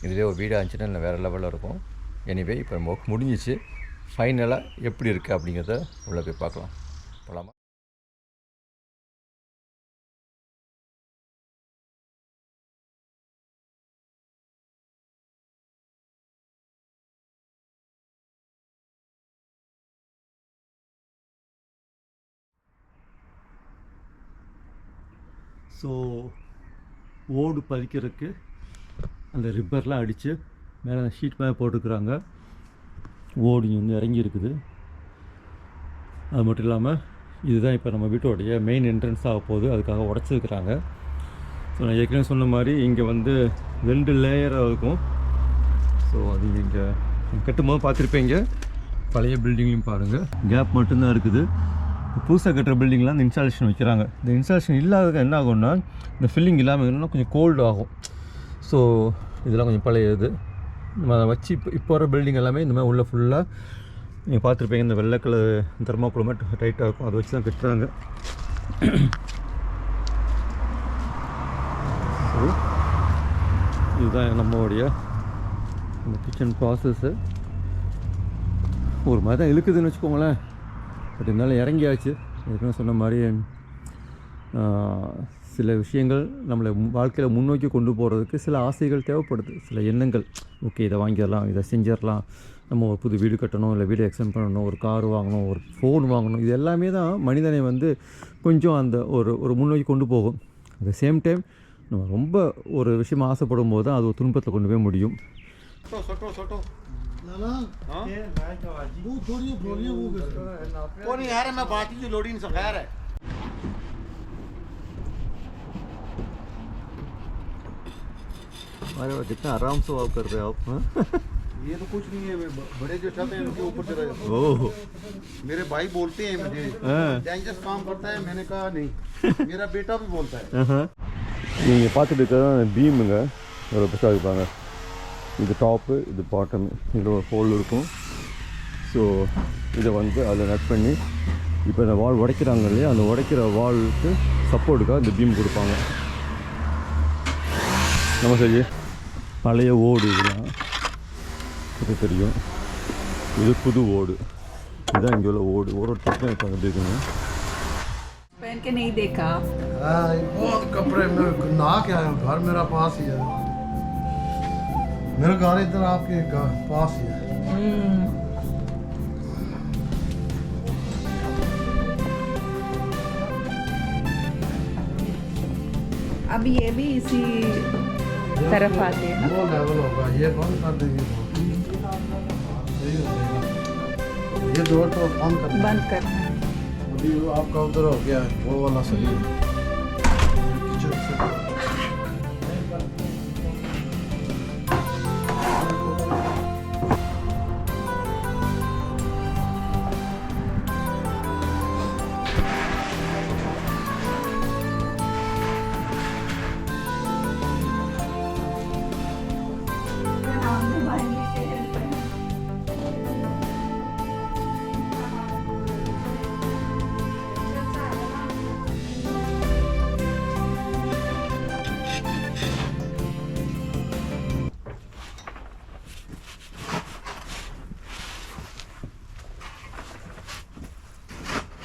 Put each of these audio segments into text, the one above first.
இதிலே ஒரு வீடாக இருந்துச்சுன்னா இன்னும் வேறு லெவலில் இருக்கும். எனிவே இப்போ நம்ம ஒர்க் முடிஞ்சிச்சு. ஃபைனலாக எப்படி இருக்குது அப்படிங்கிறத உள்ளே போய் பார்க்கலாம். போகலாமா? ஸோ ஓடு பதிக்கிறதுக்கு அந்த ரிப்பர்லாம் அடித்து மேலே ஷீட் மேலே போட்டுருக்குறாங்க. ஓடு இங்கே வந்து இறங்கி இருக்குது. அது மட்டும் இல்லாமல் இதுதான் இப்போ நம்ம வீட்டோடைய மெயின் என்ட்ரன்ஸ் ஆக போகுது. அதுக்காக உடச்சிருக்கிறாங்க. ஸோ நான் ஏற்கனவே சொன்ன மாதிரி இங்கே வந்து 2 லேயராக இருக்கும். ஸோ அது இங்கே கட்டும்போது பார்த்துருப்பீங்க. பழைய பில்டிங்லையும் பாருங்கள் கேப் மட்டும்தான் இருக்குது. புதுசாக கட்டுற பில்டிங்லாம் இந்த இன்ஸ்டாலேஷன் வைக்கிறாங்க. இந்த இன்ஸ்டாலேஷன் இல்லாதது என்ன ஆகும்னா இந்த ஃபில்லிங் இல்லாமல் இருந்தால் கொஞ்சம் கோல்டு ஆகும். ஸோ இதெல்லாம் கொஞ்சம் பழைய இது நம்ம அதை வச்சு இப்போ வர பில்டிங் எல்லாமே இந்த மாதிரி உள்ளே ஃபுல்லாக நீங்கள் பார்த்துருப்பீங்க. இந்த வெள்ளை கலர் தெர்மாக்கோல் மட்டும் டைட்டாக இருக்கும். அதை வச்சு தான் கட்டுறாங்க. ஸோ இதுதான் நம்மளுடைய இந்த கிச்சன் ப்ராசஸ்ஸு. ஒரு மாதிரி தான் இழுக்குதுன்னு வச்சுக்கோங்களேன். பட் இருந்தாலும் இறங்கியாச்சு. ஏற்கனவே சொன்ன மாதிரி சில விஷயங்கள் நம்மளை வாழ்க்கையில் முன்னோக்கி கொண்டு போகிறதுக்கு சில ஆசைகள் தேவைப்படுது, சில எண்ணங்கள். ஓகே இதை வாங்கிடலாம், இதை செஞ்சிடலாம், நம்ம ஒரு புது வீடு கட்டணும், இல்லை வீடு எக்ஸ்டெண்ட் பண்ணணும், ஒரு கார் வாங்கணும், ஒரு ஃபோன் வாங்கணும். இது எல்லாமே தான் மனிதனை வந்து கொஞ்சம் அந்த ஒரு முன்னோக்கி கொண்டு போகும். அட் த சேம் டைம் நம்ம ரொம்ப ஒரு விஷயம் ஆசைப்படும் போது தான் அது ஒரு துன்பத்தில் கொண்டு போய் முடியும். अरे कितना आराम से वॉक कर रहे हो आप? ये तो कुछ नहीं है, बड़े जो छत हैं उनके ऊपर चला जाता ओह हूं। मेरे भाई बोलते हैं मुझे डेंजरस काम करता है, मैंने कहा नहीं। मेरा बेटा भी बोलता है। நீங்கள் பார்த்துட்டு இருக்கிற பீமுங்க ஒரு பெருசாக இருப்பாங்க. இது டாப்பு, இது பாட்டம், இதில் ஒரு ஹோல் இருக்கும். ஸோ இதை வந்து அதில் நட் பண்ணி இப்போ இந்த வால் உடைக்கிறாங்க இல்லையா, அந்த உடைக்கிற வாலுக்கு சப்போர்ட்டுக்காக இந்த பீம் கொடுப்பாங்க. நம்ம சரி பழைய ஓடு இதெல்லாம் இது தெரியும். இது புது ஓடு. இதுதான் இங்கே உள்ள ஓடு. ஒரு டக்குனு இப்போ எப்படி இருக்குங்க. पहन के नहीं देखा। बहुत कपड़े मेरे ना क्या है, घर मेरा पास ही है। मेरा घर इधर आपके पास ही है। अब ये भी इसी तरफ आते हैं ना? वो लेवल होगा, ये बंद कर देंगे। ये डोर तो बंद करना है। अभी वो आपका उधर हो गया है, वो वाला सही है। किचन से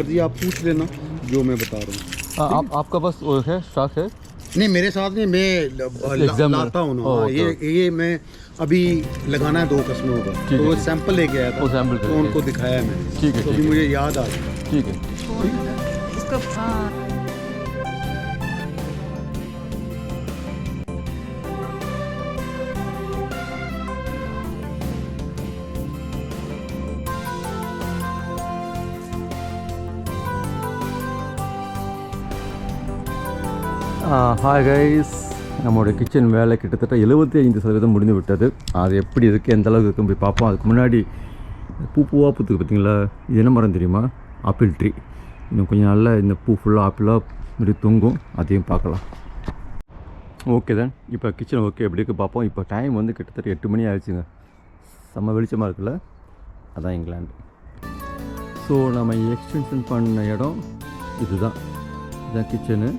जी आप पूछ लेना जो मैं बता रहा हूँ। आपका बस वो है स्टॉक है? नहीं मेरे साथ नहीं, मैं लाता हूँ ना। ये मैं अभी लगाना है 2 कस्टमरों का, तो वो सैंपल लेके आया था, तो उनको दिखाया है मैंने। ठीक है, तो अभी मुझे याद आ गया। ठीक है। इसको ஹாய் கைஸ், நம்மளுடைய கிச்சன் வேலை கிட்டத்தட்ட 75% முடிந்து விட்டது. அது எப்படி இருக்குது, எந்த அளவுக்கு இருக்குன்னு போய் பார்ப்போம். அதுக்கு முன்னாடி பூவாக பூத்துக்கு பார்த்தீங்களா, இது என்ன மரம் தெரியுமா? Apple tree. இன்னும் கொஞ்சம் நாளில் இந்த பூ ஃபுல்லாக ஆப்பிளாக இப்படி தொங்கும், அதையும் பார்க்கலாம். ஓகே தான், இப்போ கிச்சன் ஓகே எப்படி இருக்குது பார்ப்போம். இப்போ டைம் வந்து கிட்டத்தட்ட 8 மணி ஆயிடுச்சுங்க. செம்ம வெளிச்சமாக இருக்குல்ல, அதான் இங்கிலாந்து. ஸோ நம்ம எக்ஸ்டென்ஷன் பண்ண இடம் இதுதான். இதுதான் கிச்சனு.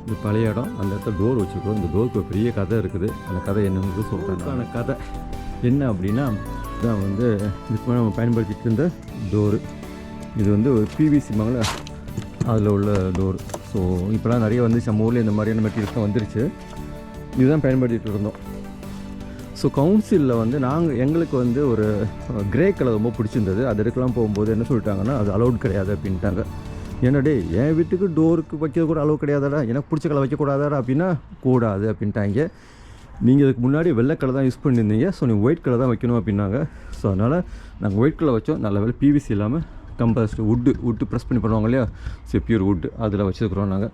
இது பழைய இடம், அந்த இடத்துல டோர் வச்சுருக்கோம். இந்த டோருக்கு ஒரு பெரிய கதை இருக்குது. அந்த கதை என்னன்னு சொல்கிறேன். கதை என்ன அப்படின்னா, இதான் வந்து இதுக்கு நம்ம பயன்படுத்திட்டு இருந்த டோரு. இது வந்து ஒரு பிவிசி மங்கள அதில் உள்ள டோர். ஸோ இப்போலாம் நிறைய வந்து நம்ம ஊரில் இந்த மாதிரியான மெட்டீரியல்ஸ் வந்துருச்சு. இதுதான் பயன்படுத்திகிட்டு இருந்தோம். ஸோ கவுன்சிலில் வந்து எங்களுக்கு வந்து ஒரு கிரே கலர் ரொம்ப பிடிச்சிருந்தது. அது எடுக்கலாம் போகும்போது என்ன சொல்லிட்டாங்கன்னா, அது அலௌட் கிடையாது அப்படின்ட்டாங்க. என்னடே என் வீட்டுக்கு டோருக்கு வைக்க கூட அளவு கிடையாதாடா, எனக்கு பிடிச்ச கலர் வைக்கக்கூடாதாடா அப்படின்னா கூடாது அப்படின்ட்டாங்க. நீங்கள் இதுக்கு முன்னாடி வெள்ளை கலர் தான் யூஸ் பண்ணியிருந்தீங்க, ஸோ நீங்கள் ஒயிட் கலர் தான் வைக்கணும் அப்படின்னாங்க. ஸோ அதனால் நாங்கள் ஒயிட் கலர் வச்சோம். நல்ல வேலை பிவிசி இல்லாமல் கம்பஸ்ட் வுட்டு ப்ரெஸ் பண்ணி பண்ணுவாங்க இல்லையா, ஸோ பியூர் வுட்டு அதில் வச்சுருக்குறோம் நாங்கள்.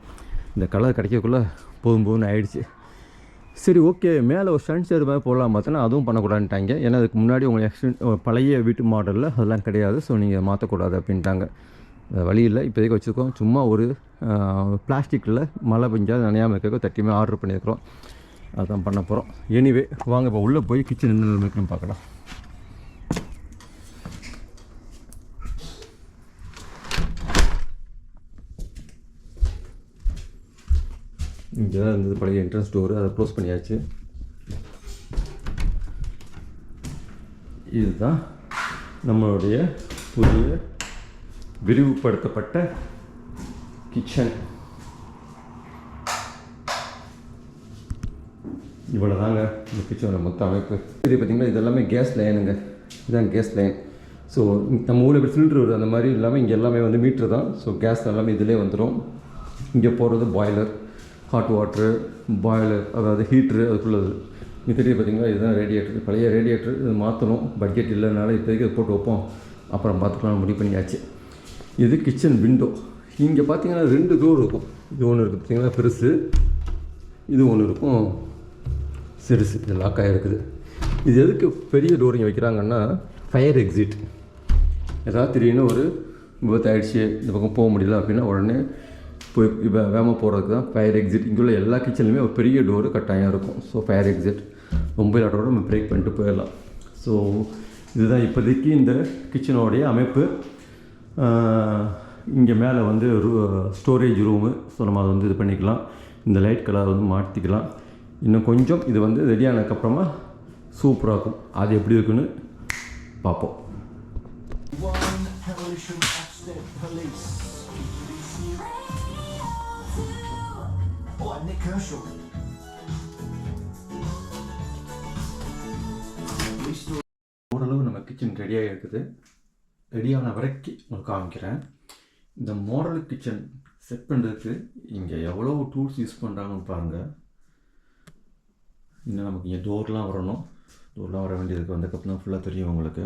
இந்த கலர் கிடைக்கக்குள்ளே போதும்னு ஆயிடுச்சு. சரி ஓகே, மேலே ஒரு ஸ்டண்ட் சேர் மாதிரி போடலாம் பார்த்தோன்னா அதுவும் பண்ணக்கூடாதுன்ட்டாங்க. ஏன்னா அதுக்கு முன்னாடி உங்களுக்கு பழைய வீட்டு மாடலில் அதெல்லாம் கிடையாது, ஸோ நீங்கள் மாற்றக்கூடாது அப்படின்ட்டாங்க. வழி இல்லை, இப்போதைக்கு வச்சுருக்கோம். சும்மா ஒரு பிளாஸ்டிக்கில் மழை பெஞ்சால் நனையாமல் இருக்க தட்டியுமே ஆர்டர் பண்ணியிருக்கிறோம். அதுதான் பண்ண போகிறோம். எனிவே வாங்க இப்போ உள்ளே போய் கிச்சன் என்ன இருக்குன்னு பார்க்கலாம். இங்கே தான் இருந்தது பழைய என்ட்ரன்ஸ் டோரு, அதை க்ளோஸ் பண்ணியாச்சு. இதுதான் நம்மளுடைய புதிய விரிவுபடுத்தப்பட்ட கிச்சன். இவ்வளோ தாங்க இந்த கிச்சனோட மொத்த அமைப்பு. இது பார்த்திங்கன்னா இதெல்லாமே கேஸ் லைனுங்க. இதுதான் கேஸ் லைன். ஸோ நம்ம ஊரில் எப்படி சிலிண்டர் வருது அந்த மாதிரி இல்லாமல் இங்கே எல்லாமே வந்து மீட்ரு தான். ஸோ கேஸ் எல்லாமே இதிலே வந்துடும். இங்கே போகிறது பாய்லர், ஹாட் வாட்ரு, பாய்லர் அதாவது ஹீட்ரு அதுக்குள்ளது. மித்தடி பார்த்திங்கன்னா இதுதான் ரேடியேட்டர், பழைய ரேடியேட்டர். இது மாற்றணும், பட்ஜெட் இல்லைனால இப்போதைக்கு அது போட்டு வைப்போம், அப்புறம் பார்த்துக்கலாம் முடிவு பண்ணியாச்சு. இது கிச்சன் விண்டோ. இங்கே பார்த்தீங்கன்னா 2 டோர் இருக்கும். இது ஒன்று இருக்குது பார்த்திங்கன்னா பெருசு, இது ஒன்று இருக்கும் சிறுசு. இது லாக்காக இருக்குது. இது எதுக்கு பெரிய டோர் இங்கே வைக்கிறாங்கன்னா, ஃபயர் எக்ஸிட். ஏதாவது திடீர்னு ஒரு விபத்து ஆகிடுச்சு, இந்த பக்கம் போக முடியல அப்படின்னா உடனே போய் இப்போ வேகமாக போகிறதுக்கு தான் ஃபயர் எக்ஸிட். இங்கே உள்ள எல்லா கிச்சன்லையுமே ஒரு பெரிய டோரு கட்டாயம் இருக்கும். ஸோ ஃபயர் எக்ஸிட் மொபைல் ஆட்டோட நம்ம பிரேக் பண்ணிட்டு போயிடலாம். ஸோ இதுதான் இப்போதைக்கு இந்த கிச்சனோடைய அமைப்பு. இங்கே மேலே வந்து ஸ்டோரேஜ் ரூமு. ஸோ நம்ம அதை வந்து இது பண்ணிக்கலாம். இந்த லைட் கலர் வந்து மாற்றிக்கலாம். இன்னும் கொஞ்சம் இது வந்து ரெடியானதுக்கப்புறமா சூப்பராக இருக்கும். அது எப்படி இருக்குன்னு பார்ப்போம். ஓரளவு நம்ம கிச்சன் ரெடியாக இருக்குது. ரெடியான வரைக்கும் உங்களுக்கு காமிக்கிறேன். இந்த மாடல் கிச்சன் செட் பண்ணுறதுக்கு இங்கே எவ்வளோ டூல்ஸ் யூஸ் பண்ணுறாங்கன்னு பாருங்கள். இன்னும் நமக்கு இங்கே டோர்லாம் வரணும். டோர்லாம் வர வேண்டியதுக்கு வந்ததுக்கப்புறம் ஃபுல்லாக தெரியும் உங்களுக்கு.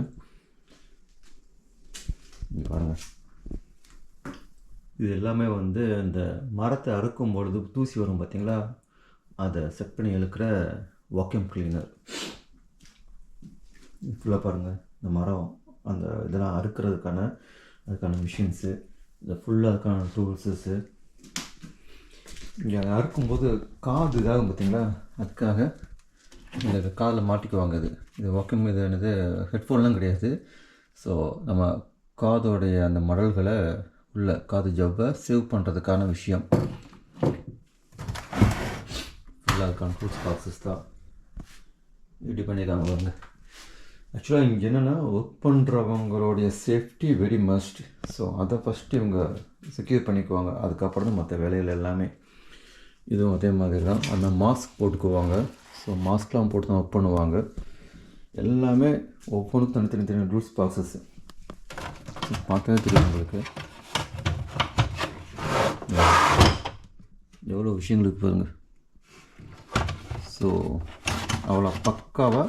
இங்கே பாருங்கள், இது எல்லாமே வந்து இந்த மரத்தை அறுக்கும் பொழுது தூசி வரும் பார்த்திங்களா, அதை செட் பண்ணி இழுக்கிற வாக்யூம் கிளீனர். ஃபுல்லாக பாருங்கள், இந்த மரம் அந்த இதெல்லாம் அதுக்கான மிஷின்ஸு, இந்த ஃபுல்லாக அதுக்கான டூல்ஸு. இங்கே அறுக்கும்போது காது இதாகும் பார்த்திங்களா, அதுக்காக இந்த காதில் மாட்டிக்குவாங்க. இது வாக்யூம் இது என்னது ஹெட்ஃபோன்லாம் கிடையாது. ஸோ நம்ம காதோடைய அந்த மடல்களை உள்ள காது ஜவ்வை சேவ் பண்ணுறதுக்கான விஷயம். ஃபுல்லாக அதுக்கான டூல்ஸ் பாக்ஸஸ் தான் ரெடி பண்ணியிருக்காங்க பாருங்க. ஆக்சுவலாக இங்கே என்னென்னா ஒர்க் பண்ணுறவங்களுடைய சேஃப்டி வெரி மஸ்ட். ஸோ அதை ஃபஸ்ட்டு இவங்க செக்யூர் பண்ணிக்குவாங்க. அதுக்கப்புறம் தான் மற்ற வேலைகள் எல்லாமே. இதுவும் அதே மாதிரி தான். அந்த மாஸ்க் போட்டுக்குவாங்க. ஸோ மாஸ்க்லாம் போட்டு தான் ஒர்க் பண்ணுவாங்க. எல்லாமே ஒவ்வொன்றுக்கும் தனித்தனி ரூல்ஸ் பாக்ஸஸ் பார்த்தாலே தெரியும் உங்களுக்கு எவ்வளோ விஷயங்களுக்கு பாருங்கள். ஸோ அவ்வளோ பக்காவாக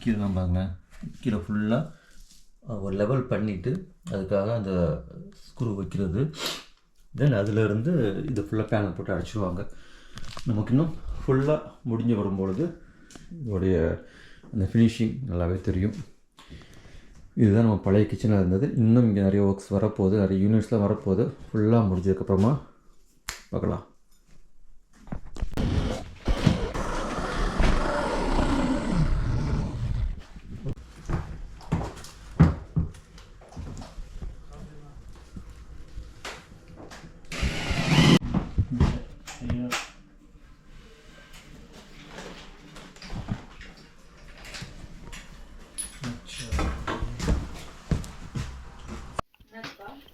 கீழே தான் பாருங்களேன். கீழே ஃபுல்லாக ஒரு லெவல் பண்ணிவிட்டு அதுக்காக அந்த ஸ்க்ரூ வைக்கிறது. தென் அதிலிருந்து இது ஃபுல்லாக பேனல் போட்டு அடைச்சிடுவாங்க. நமக்கு இன்னும் ஃபுல்லாக முடிஞ்சு வரும்பொழுது இதோடைய அந்த ஃபினிஷிங் நல்லாவே தெரியும். இதுதான் நம்ம பழைய கிச்சனில் இருந்தது. இன்னும் இங்கே நிறைய ஒர்க்ஸ் வரப்போகுது, நிறைய யூனிட்ஸ்லாம் வரப்போகுது. ஃபுல்லாக முடிஞ்சதுக்கப்புறமா பார்க்கலாம்.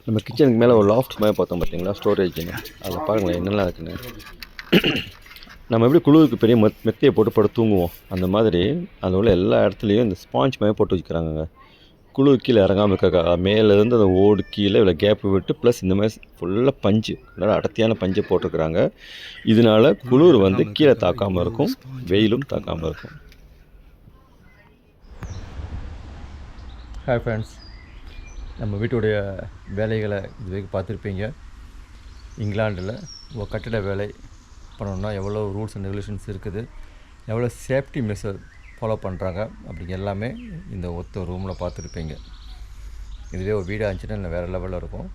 நம்ம கிச்சனுக்கு மேலே ஒரு லாஃப்ட் மாதிரி பார்த்தோம் பார்த்தீங்களா, ஸ்டோரேஜ்னு. அதில் பாருங்களேன் என்னெல்லாம் இருக்குன்னு. நம்ம எப்படி குளிருக்கு பெரிய மெத்தையை போட்டு படுத்து தூங்குவோம், அந்த மாதிரி அதில் உள்ள எல்லா இடத்துலையும் இந்த ஸ்பாஞ்ச் மாதிரி போட்டு வச்சுக்கிறாங்க. குளிர் கீழே இறங்காமல் இருக்காங்க. மேலேருந்து அந்த ஓடு கீழே இவ்வளோ கேப்பு விட்டு ப்ளஸ் இந்த மாதிரி ஃபுல்லாக பஞ்சு, நல்லா அடர்த்தியான பஞ்சை போட்டிருக்கிறாங்க. இதனால் குளிர் வந்து கீழே தாக்காமல் இருக்கும், வெயிலும் தாக்காமல் இருக்கும். ஹாய் ஃப்ரெண்ட்ஸ், நம்ம வீட்டுடைய வேலைகளை இது வரைக்கும் பார்த்துருப்பீங்க. இங்கிலாண்டில் ஒரு கட்டிட வேலை பண்ணணுன்னா எவ்வளோ ரூல்ஸ் அண்ட் ரெகுலேஷன்ஸ் இருக்குது, எவ்வளோ சேஃப்டி மெஷர் ஃபாலோ பண்ணுறாங்க அப்படிங்க எல்லாமே இந்த ஒத்த ரூமில் பார்த்துருப்பீங்க. இதுவே ஒரு வீடாக இருந்துச்சுன்னா இல்லை வேறு லெவலில் இருக்கும்.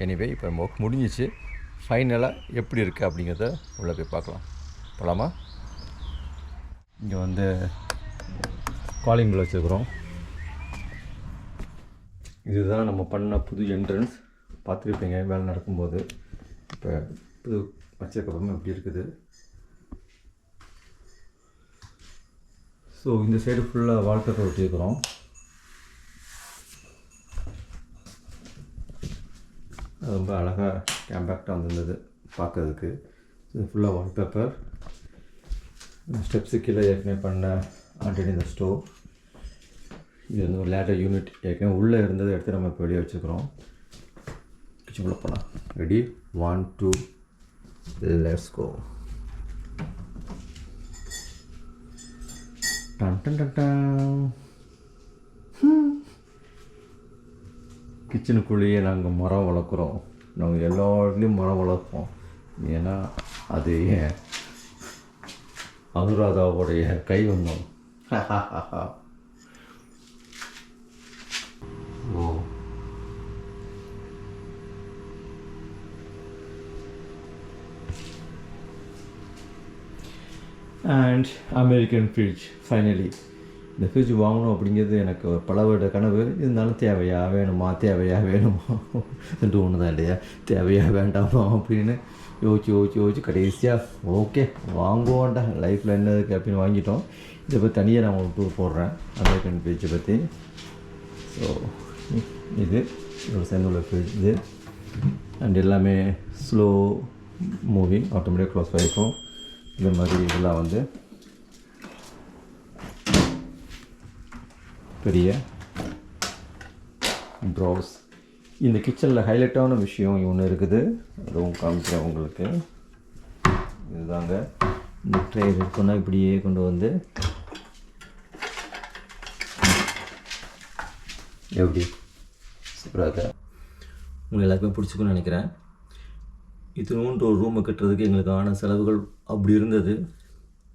எனிவே இப்போ நம்ம ஒர்க் முடிஞ்சிச்சு. ஃபைனலாக எப்படி இருக்குது அப்படிங்கிறத உள்ளே போய் பார்க்கலாம். போகலாமா? இங்கே வந்து காலிங் பெல் வச்சுருக்குறோம். இதுதான் நம்ம பண்ண புது என்ட்ரன்ஸ். பார்த்துருப்பீங்க வேலை நடக்கும்போது. இப்போ புது வச்சதுக்கப்புறமா எப்படி இருக்குது. ஸோ இந்த சைடு ஃபுல்லாக வால்பேப்பர் ஒட்டியிருக்கிறோம். அது ரொம்ப அழகாக கேம்பேக்டாக வந்துருந்தது பார்க்கறதுக்கு. இது ஃபுல்லாக வால்பேப்பர். ஸ்டெப்ஸு கீழே ஏற்கனவே பண்ண ஆல்ரெடி இந்த ஸ்டோவ். இது வந்து ஒரு லேட்டர் யூனிட் ஏற்கனவே உள்ளே இருந்ததை எடுத்து நம்ம இப்போ வெளியே வச்சுக்கிறோம். கிச்சன் உள்ள போகலாம். Ready, 1 2 let's go. டன் டன் டன் டன். கிச்சனுக்குள்ளேயே நாங்கள் மரம் வளர்க்குறோம். நாங்கள் எல்லா இடத்துலையும் மரம் வளர்ப்போம். ஏன்னா அது ஏன் அனுராதாவுடைய கை வந்தோம். ஓ, அண்ட் அமெரிக்கன் ஃப்ரிட்ஜ். ஃபைனலி இந்த ஃப்ரிட்ஜ் வாங்கணும் அப்படிங்கிறது எனக்கு பல வருட கனவு. இருந்தாலும் தேவையா வேணுமா ரெண்டு ஒன்று தான் இல்லையா, தேவையா வேண்டாமா அப்படின்னு யோசிச்சு கடைசியாக ஓகே வாங்குவோண்டா, லைஃப்பில் என்ன இருக்குது அப்படின்னு வாங்கிட்டோம். இதை பற்றி தனியாக நான் உங்களுக்கு டூர் போடுறேன் அமெரிக்கன் ஃப்ரிட்ஜை பற்றி. ஸோ இது ஒரு சென்னுள்ள ஃப்ரிட்ஜ் இது. அண்ட் எல்லாமே ஸ்லோ மூவிங், ஆட்டோமேட்டிக் க்ளோஸ் ஆகிருக்கும். இந்த மாதிரி இதெல்லாம் வந்து பெரிய ட்ராஸ். இந்த கிச்சனில் ஹைலைட்டான விஷயம் ஒன்று இருக்குது, அதுவும் காமிக்கிறேன் உங்களுக்கு. இதுதாங்க இந்த ட்ரே இருக்குன்னா இப்படியே கொண்டு வந்து எப்படி சூப்பராக உங்களுக்கு எல்லாருக்குமே பிடிச்சிக்குன்னு நினைக்கிறேன். இத்தினோன்ற ஒரு ரூமை கட்டுறதுக்கு எங்களுக்கான செலவுகள் அப்படி இருந்தது.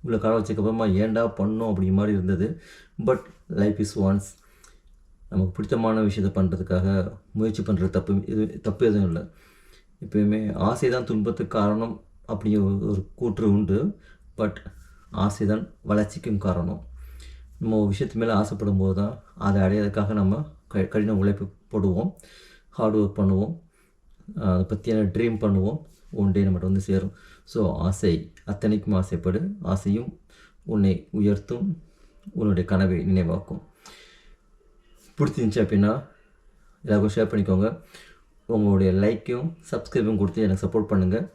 இவ்வளோ காலம் வச்சதுக்கப்புறமா ஏண்டா பண்ணோம் அப்படிங்கிற மாதிரி இருந்தது. But life is once. நமக்கு பிடித்தமான விஷயத்தை பண்ணுறதுக்காக முயற்சி பண்ணுறது தப்பு எதுவும் இல்லை. எப்போயுமே ஆசை தான் துன்பத்துக்கு காரணம் அப்படிங்கிற ஒரு கூற்று உண்டு. பட் ஆசை தான் வளர்ச்சிக்கும் காரணம். நம்ம ஒரு விஷயத்து மேலே ஆசைப்படும் போது தான் அதை அடையிறதுக்காக நம்ம கடின உழைப்பு போடுவோம், ஹார்ட் ஒர்க் பண்ணுவோம், அதை பற்றியான ட்ரீம் பண்ணுவோம். ஒன் டே நம்மகிட்ட வந்து சேரும். ஸோ ஆசை அத்தனைக்கும் ஆசைப்படு, ஆசையும் உன்னை உயர்த்தும், உன்னுடைய கனவை நினைவாக்கும். பிடிச்சிருந்துச்சி அப்படின்னா எல்லாருக்கும் ஷேர் பண்ணிக்கோங்க. உங்களுடைய லைக்கையும் சப்ஸ்கிரைபும் கொடுத்து எனக்கு சப்போர்ட் பண்ணுங்கள்.